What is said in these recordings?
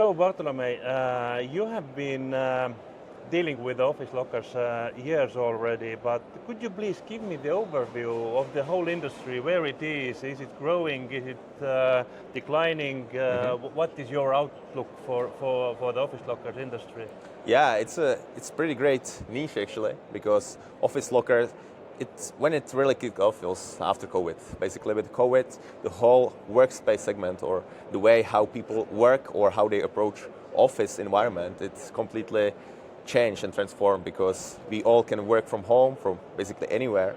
So Bartolomej, you have been dealing with office lockers years already, but could you please give me the overview of the whole industry, where it is? Is it growing? Is it declining? What is your outlook for the office lockers industry? Yeah, it's pretty great niche actually, because office lockers, when it really kicked off was after COVID. Basically with COVID, the whole workspace segment, or the way how people work or how they approach office environment, it's completely changed and transformed, because we all can work from home, from basically anywhere,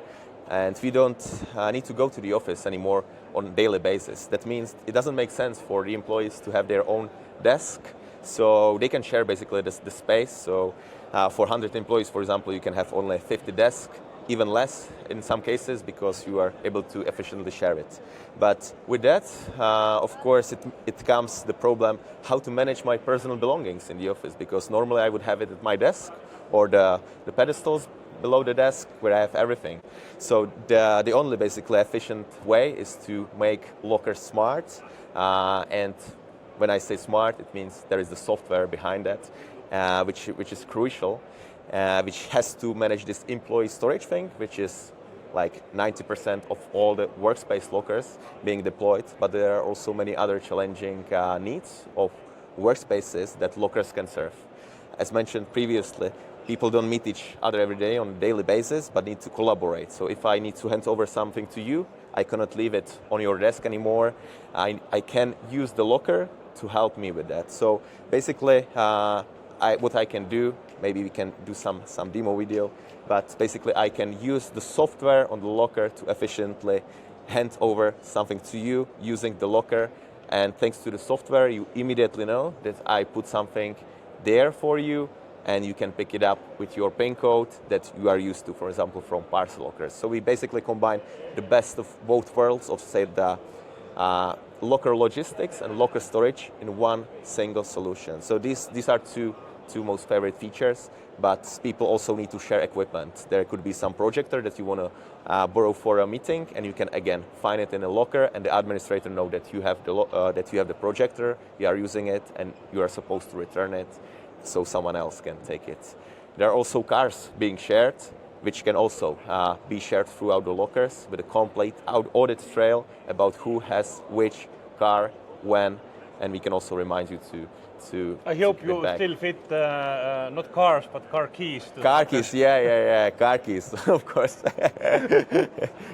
and we don't need to go to the office anymore on a daily basis. That means it doesn't make sense for the employees to have their own desk, so they can share basically the space. So for 100 employees, for example, you can have only 50 desks, even less in some cases, because you are able to efficiently share it. But with that, of course, it comes the problem how to manage my personal belongings in the office, because normally I would have it at my desk or the pedestals below the desk where I have everything. So the only basically efficient way is to make lockers smart, and when I say smart, it means there is the software behind that, which is crucial. Which has to manage this employee storage thing, which is like 90% of all the workspace lockers being deployed. But there are also many other challenging needs of workspaces that lockers can serve. As mentioned previously, people don't meet each other every day on a daily basis, but need to collaborate. So if I need to hand over something to you, I cannot leave it on your desk anymore. I can use the locker to help me with that. So basically, what I can do, maybe we can do some demo video, but basically I can use the software on the locker to efficiently hand over something to you using the locker. And thanks to the software, you immediately know that I put something there for you, and you can pick it up with your PIN code that you are used to, for example, from Parcel lockers. So we basically combine the best of both worlds of, say, the locker logistics and locker storage in one single solution. So these are two most favorite features, but people also need to share equipment. There could be some projector that you want to borrow for a meeting, and you can again find it in a locker, and the administrator know that you have the projector, you are using it, and you are supposed to return it, so someone else can take it. There are also cars being shared, which can also be shared throughout the lockers with a complete audit trail about who has which car, when, and we can also remind you to I hope you still fit not cars, but car keys. Car keys, yeah, car keys, of course.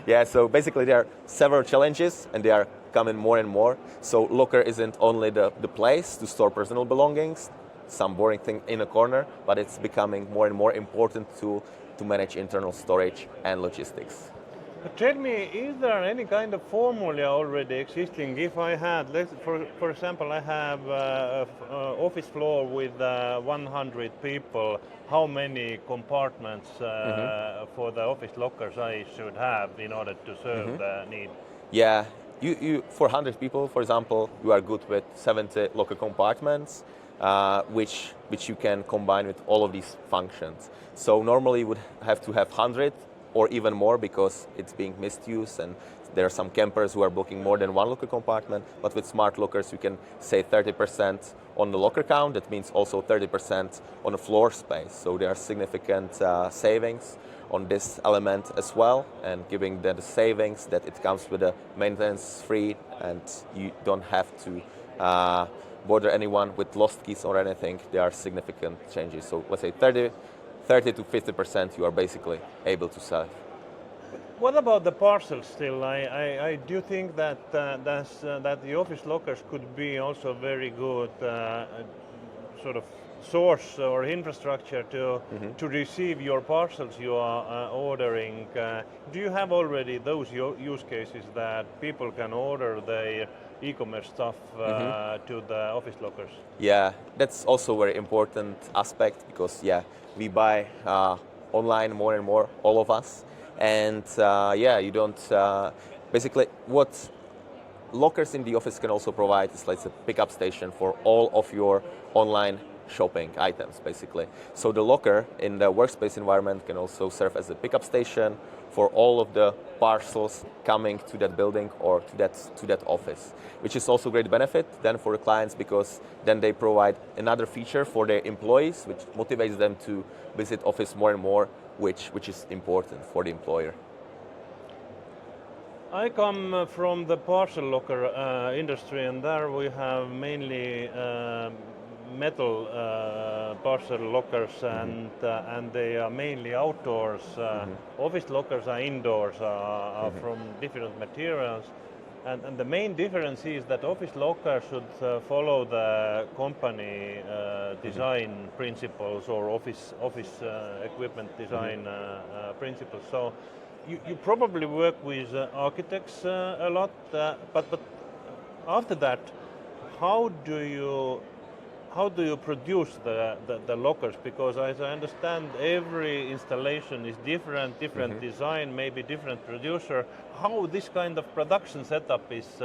Yeah, so basically there are several challenges, and they are coming more and more. So locker isn't only the place to store personal belongings, some boring thing in a corner, but it's becoming more and more important tool to manage internal storage and logistics. But tell me, is there any kind of formula already existing? If I had, for example, I have an office floor with 100 people, how many compartments for the office lockers I should have in order to serve the need? Yeah, you for 100 people, for example, you are good with 70 locker compartments, which you can combine with all of these functions. So normally you would have to have 100 or even more, because it's being misused, and there are some campers who are blocking more than one locker compartment. But with smart lockers, you can say 30% on the locker count. That means also 30% on the floor space. So there are significant savings on this element as well, and giving the savings that it comes with a maintenance free, and you don't have to bother anyone with lost keys or anything. There are significant changes. So let's say 30 to 50% you are basically able to save. What about the parcels still? I do think that that the office lockers could be also very good sort of source or infrastructure to receive your parcels you are ordering. Do you have already those use cases that people can order their e-commerce stuff to the office lockers? Yeah, that's also a very important aspect, because we buy online more and more, all of us, and you don't basically what lockers in the office can also provide is like a pickup station for all of your online shopping items, basically. So the locker in the workspace environment can also serve as a pickup station, for all of the parcels coming to that building or to that office, which is also a great benefit then for the clients, because then they provide another feature for their employees, which motivates them to visit office more and more, which is important for the employer. I come from the parcel locker industry, and there we have mainly metal parcel lockers, and they are mainly outdoors. Office lockers are indoors, are from different materials. And the main difference is that office locker should follow the company design principles or office equipment design principles. So you probably work with architects a lot, but after that, how do you produce the lockers? Because as I understand, every installation is different design, maybe different producer. How this kind of production setup is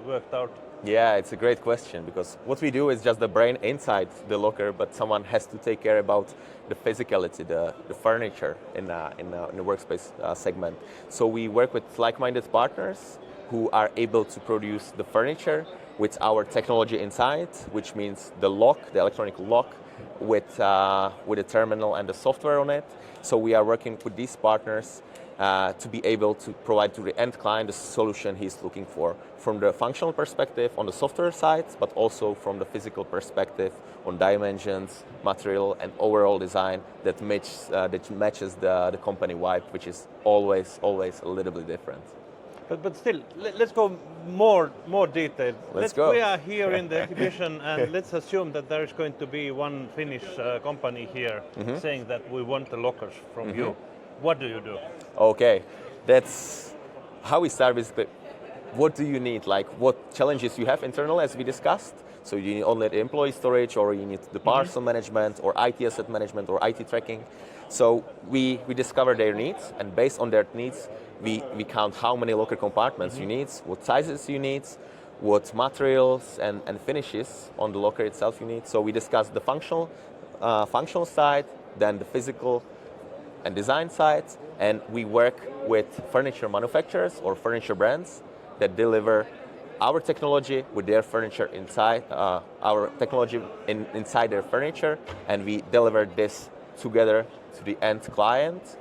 worked out? Yeah, it's a great question, because what we do is just the brain inside the locker, but someone has to take care about the physicality, the furniture in the workspace segment. So we work with like-minded partners who are able to produce the furniture with our technology inside, which means the lock, the electronic lock, with a terminal and the software on it. So we are working with these partners to be able to provide to the end client the solution he's looking for, from the functional perspective on the software side, but also from the physical perspective on dimensions, material, and overall design that matches the company vibe, which is always a little bit different. But still, let's go more detailed. Let's go. We are here in the exhibition, and let's assume that there is going to be one Finnish company here saying that we want the lockers from you. What do you do? Okay, that's how we start with what do you need, like what challenges you have internal, as we discussed. So you need only the employee storage, or you need the parcel management, or IT asset management, or IT tracking. So we discover their needs, and based on their needs, we count how many locker compartments you need, what sizes you need, what materials and finishes on the locker itself you need. So we discuss the functional side, then the physical and design side, and we work with furniture manufacturers or furniture brands that deliver our technology with their furniture inside, our technology inside their furniture, and we deliver this together to the end client,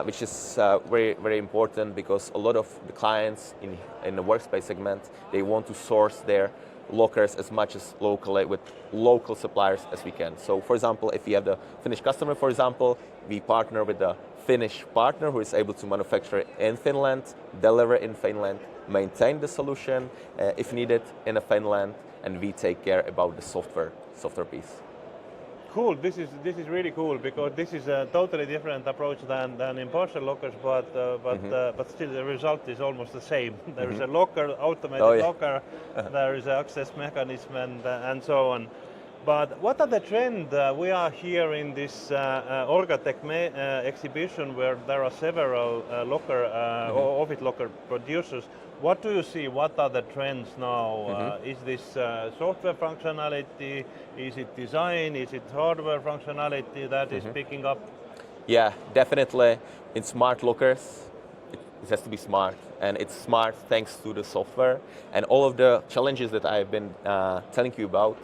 which is very important, because a lot of the clients in the workspace segment, they want to source their lockers as much as locally with local suppliers as we can. So for example, if we have the Finnish customer, for example, we partner with the Finnish partner who is able to manufacture in Finland, deliver in Finland, maintain the solution if needed in Finland, and we take care about the software piece. Cool. This is really cool, because this is a totally different approach than in parcel lockers, but still the result is almost the same. There is a locker, automated locker, there is an access mechanism, and so on. But what are the trends? We are here in this Orgatech exhibition, where there are several office locker producers. What do you see? What are the trends now? Is this software functionality? Is it design? Is it hardware functionality that is picking up? Yeah, definitely. In smart lockers, it has to be smart, and it's smart thanks to the software. And all of the challenges that I've been telling you about,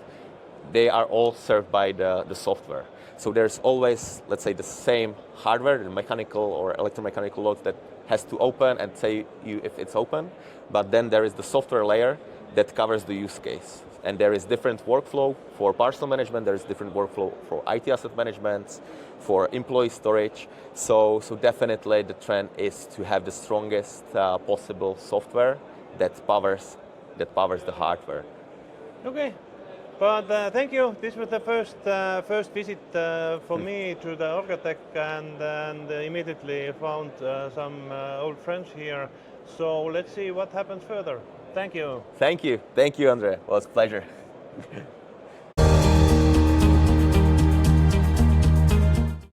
they are all served by the software. So there's always, let's say, the same hardware, the mechanical or electromechanical loads that has to open and say you if it's open, but then there is the software layer that covers the use case. And there is different workflow for parcel management, there is different workflow for IT asset management, for employee storage. So definitely the trend is to have the strongest possible software that powers the hardware. Okay. But thank you. This was the first visit for me to the Orgatech, and immediately found some old friends here. So let's see what happens further. Thank you. Thank you, Andre. Well, it's a pleasure.